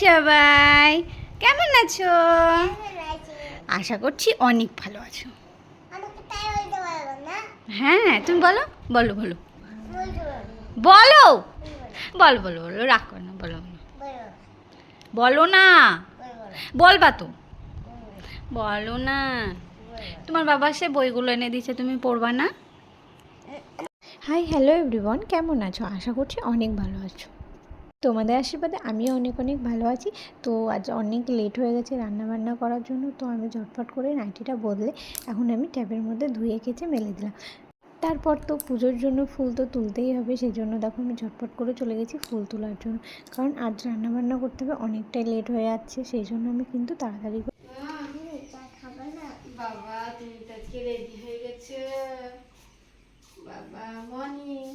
সবাই, কেমন আছো? আশা করছি অনেক ভালো আছো। হ্যাঁ, তুমি বলো বলো বলো বলো বলো বলো বলো, রাগ করো না, বলো বলো বলো না, বলবা তো, বলো না। তোমার বাবা সে বইগুলো এনে দিয়েছে, তুমি পড়বা না? হাই, হ্যালো এভরিওয়ান, কেমন আছো? আশা করছি অনেক ভালো আছো। তোমাদের আশীর্বাদে আমিও অনেক অনেক ভালো আছি। তো আজ অনেক লেট হয়ে গেছে রান্নাবান্না করার জন্য, তো আমি ঝটপট করে নাইটিটা বদলে এখন আমি ট্যাপের মধ্যে ধুয়ে কেচে মেলে দিলাম। তারপর তো পুজোর জন্য ফুল তো তুলতেই হবে, সেই জন্য দেখো আমি ঝটপট করে চলে গেছি ফুল তোলার জন্য, কারণ আজ রান্নাবান্না করতে হবে, অনেকটাই লেট হয়ে যাচ্ছে, সেই জন্য আমি কিন্তু তাড়াতাড়ি বাবা তুমি তো আজকে রেডি হয়ে গেছো। বাবা মর্নিং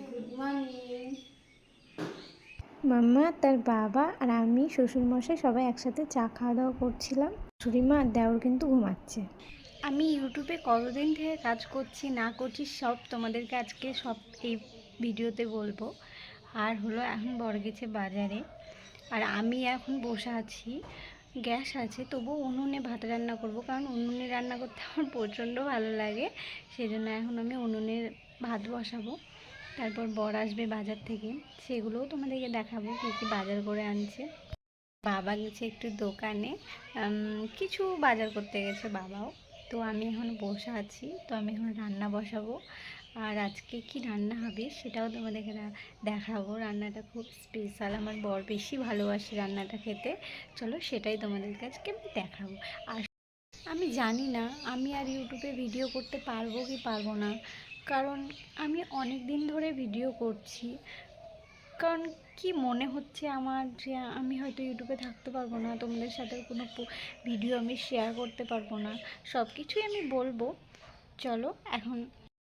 গুড মর্নিং। মাম্মা, তার বাবা আর আমি শ্বশুরমশাই সবাই একসাথে চা খাওয়া দাওয়া করছিলাম। শাশুড়িমা আর দেওর কিন্তু ঘুমাচ্ছে। আমি ইউটিউবে কতদিন থেকে কাজ করছি না করছি সব তোমাদেরকে আজকে সব এই ভিডিওতে বলবো। আর হলো এখন বর গেছে বাজারে, আর আমি এখন বসে আছি। গ্যাস আছে, তবু উনুনে ভাত রান্না করব, কারণ উনুনে রান্না করতে আমার প্রচণ্ড ভালো লাগে। সেই জন্য এখন আমি উনুনে ভাত বসাবো। তারপর বর আসবে বাজার থেকে, সেগুলোও তোমাদেরকে দেখাবো কী কী বাজার করে আনছে। বাবা গেছে একটু দোকানে, কিছু বাজার করতে গেছে বাবাও। তো আমি এখন বসে আছি, তো আমি এখন রান্না বসাবো। আর আজকে কি রান্না হবে সেটাও তোমাদেরকে দেখাবো। রান্নাটা খুব স্পেশাল, আমার বর বেশি ভালোবাসে রান্নাটা খেতে। চলো সেটাই তোমাদেরকে আজকে আমি দেখাবো। আর আমি জানি না আমি আর ইউটিউবে ভিডিও করতে পারবো কি পারবো না, কারণ আমি অনেক দিন ধরে ভিডিও করছি। কারণ কি মনে হচ্ছে আমার যে আমি হয়তো ইউটিউবে থাকতে পারবো না, তোমাদের সাথে কোনো ভিডিও আমি শেয়ার করতে পারবো না। সব কিছুই আমি বলবো। চলো এখন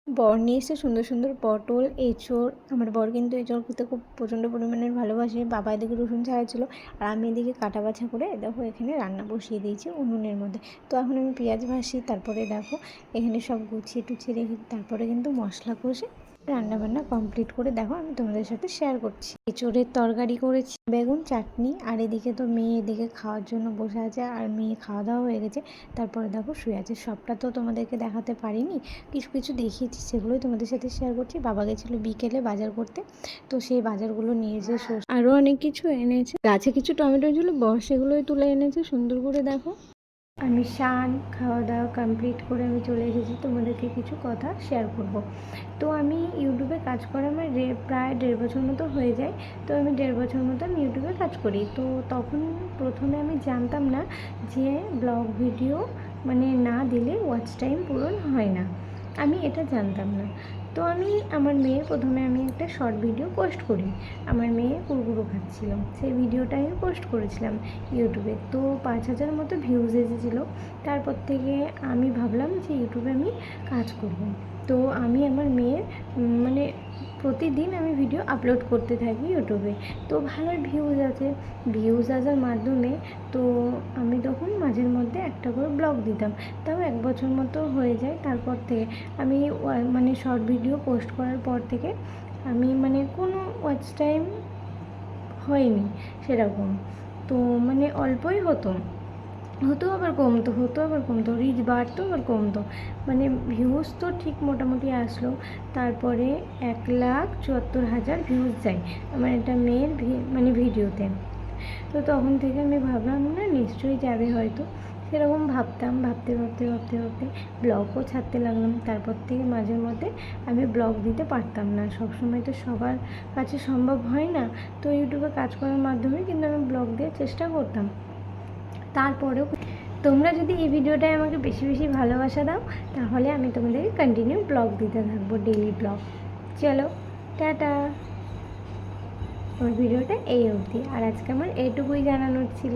বর নিয়ে এসে সুন্দর সুন্দর পটল, এঁচোড়। আমার বর কিন্তু এঁচোড় খেতে খুব প্রচণ্ড পরিমাণের ভালোবাসে। বাবা এদিকে রসুন ছাড়া ছিল, আর আমি এদিকে কাটা বাছা করে দেখো এখানে রান্না বসিয়ে দিয়েছি উনুনের মধ্যে। তো এখন আমি পেঁয়াজ ভাজি, তারপরে দেখো এখানে সব গুছিয়ে টুছিয়ে রেখে তারপরে কিন্তু মশলা কষে রান্নাবান্না কমপ্লিট করে দেখো আমি তোমাদের সাথে শেয়ার করছি। এঁচোড়ের তরকারি করেছি, বেগুন চাটনি, আর এদিকে তো মেয়ে এদিকে খাওয়ার জন্য বসে আছে, আর মেয়ে খাওয়া দাওয়া হয়ে গেছে। তারপরে দেখো শুয়ে আছে। সবটা তো তোমাদেরকে দেখাতে পারিনি, কিছু কিছু দেখিয়েছি, সেগুলোই তোমাদের সাথে শেয়ার করছি। বাবা গেছিলো বিকেলে বাজার করতে, তো সেই বাজারগুলো নিয়ে এসে আরও অনেক কিছু এনেছে। গাছে কিছু টমেটো ছিল, বর সেগুলোই তুলে এনেছে সুন্দর করে দেখো। আমি খাওয়া দাওয়া কমপ্লিট করে আমি চলে এসেছি, তোমাদেরকে কিছু কথা শেয়ার করব। তো আমি ইউটিউবে কাজ করা আমার প্রায় 1.5 বছর মতো হয়ে যায়। তো আমি 1.5 বছর মতো আমি ইউটিউবে কাজ করি। তো তখন প্রথমে আমি জানতাম না যে ব্লগ ভিডিও মানে না দিলে ওয়াচ টাইম পূরণ হয় না, আমি এটা জানতাম না। তো আমার মেয়ে প্রথমে আমি একটা শর্ট ভিডিও পোস্ট করি। আমার মেয়ে কুরকুরো খাচ্ছিল, সেই ভিডিওটা আমি পোস্ট করেছিলাম ইউটিউবে। তো 5,000 মতো ভিউজ এসেছিলো। তারপর থেকে আমি ভাবলাম যে ইউটিউবে আমি কাজ করব। তো আমি আমার মেয়ের মানে প্রতিদিন আমি ভিডিও আপলোড করতে থাকি ইউটিউবে। তো ভালোই ভিউজ আসার মাধ্যমে তো আমি তখন মাঝের মধ্যে একটা করে ব্লগ দিতাম। তাও 1 বছর মতো হয়ে যায়। তারপর থেকে আমি মানে শর্ট ভিডিও পোস্ট করার পর থেকে আমি মানে কোনো ওয়াচ টাইম হয়নি সেরকম। তো মানে অল্পই হতো আবার কমতো, রিচ বাড়তো আবার কমতো, মানে ভিউজ তো ঠিক মোটামুটি আসলো। তারপরে 1,74,000 ভিউজ যায় আমার এটা মেয়ের মানে ভিডিওতে। তো তখন থেকে আমি ভাবলাম না নিশ্চয়ই যাবে হয়তো, সেরকম ভাবতে ব্লগও ছাড়তে লাগলাম। তারপর থেকে মাঝের মধ্যে আমি ব্লগ দিতে পারতাম না, সবসময় তো সবার কাছে সম্ভব হয় না। তো ইউটিউবে কাজ করার মাধ্যমে কিন্তু আমি ব্লগ দেওয়ার চেষ্টা করতাম। তারপরেও তোমরা যদি এই ভিডিওটায় আমাকে বেশি বেশি ভালোবাসা দাও, তাহলে আমি তোমাদেরকে কন্টিনিউ ব্লগ দিতে থাকবো, ডেইলি ব্লগ। চলো টাটা। আমার ভিডিওটা এই অবধি, আর আজকে আমার এইটুকুই জানানোর ছিল।